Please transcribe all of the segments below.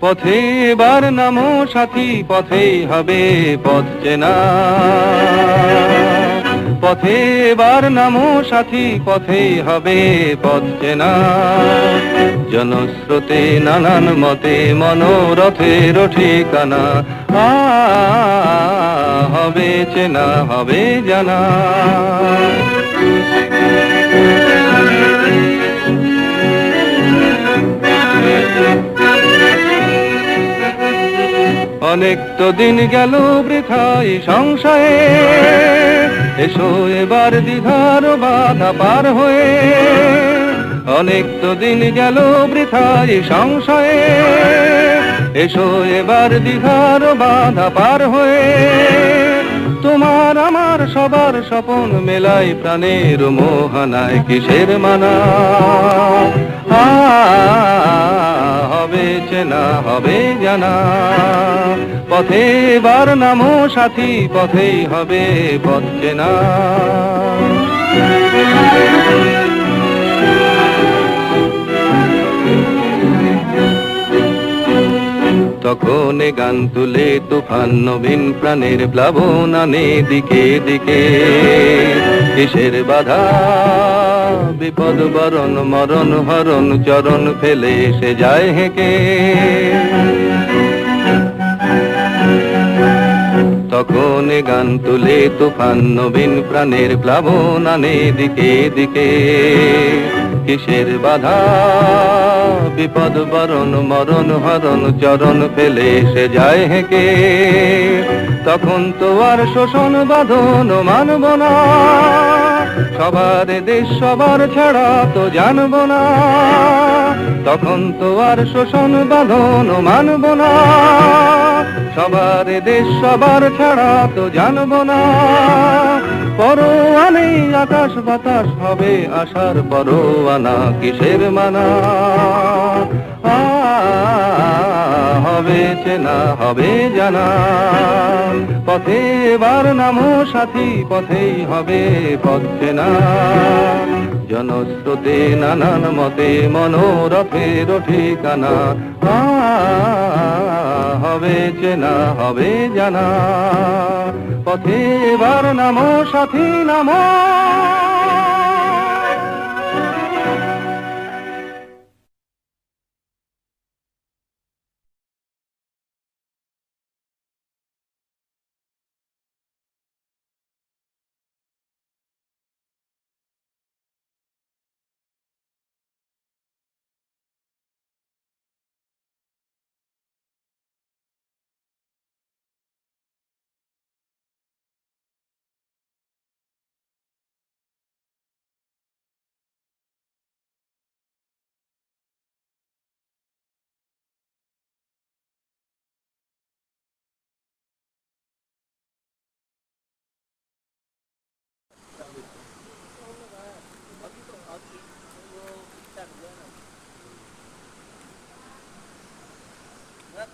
পথে এবার নামো সাথী, পথেই হবে পথ চেনা। পথে এবার নামো সাথী, পথেই হবে পথ চেনা। জনস্রোতে নানান মতে মনোরথের ঠিকানা। হবে চেনা, হবে জানা। অনেক তো দিন গেল বৃথায় সংশয়ে, এসো এবার দ্বিধার বাধা পার হয়ে। অনেক তো দিন গেল বৃথায় সংশয়ে, এসো এবার দ্বিধার বাধা পার হয়ে। তোমার আমার সবার স্বপন মেলাই প্রাণের মোহনায় কিসের মানা। হবে চেনা, হবে জানা। পথে এবার নামো সাথী, পথেই হবে পথ চেনা। তখন গান তুলে তুফান নবীন প্রাণের প্লাবন আনে দিকে দিকে। কিসের বাধা বিপদ বরণ মরণ হরণ চরণ ফেলে সে যায় হেঁকে। তখন গান তুলে তুফান নবীন প্রাণের প্লাবন আনে দিকে দিকে। কিসের বাধা বিপদ বরণ মরণ হরণ চরণ ফেলে সে যায় হেঁকে। তখন তো আর শোষণ বাঁধন মানব না, সবার দেশ সবার ছাড়া তো জানব না। তখন তো আর শোষণ বাঁধন মানব না, সবার দেশ সবার ছাড়া তো জানব না। পরোয়া নেই আকাশ বাতাস হবে আশার পরোয়ানা কিসের মানা। হবে চেনা, হবে জানা। পথে এবার নামো সাথী, পথেই হবে পথ চেনা। জনস্রোতে নানান মতে মনোরথের ঠিকানা। হবে চেনা, হবে জানা। পথে এবার নামো সাথী, নামো।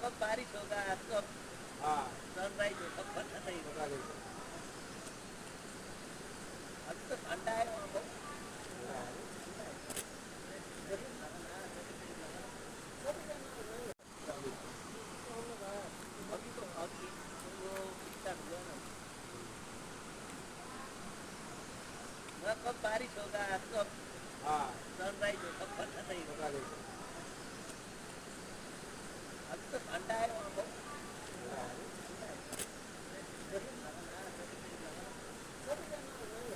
कब बारिश होगा, कब सनराइज होगा, पता नहीं होगा। अभी तो ठंडा है वहाँ पर। अभी तो वो कब बारिश होगा, कब सनराइज होगा।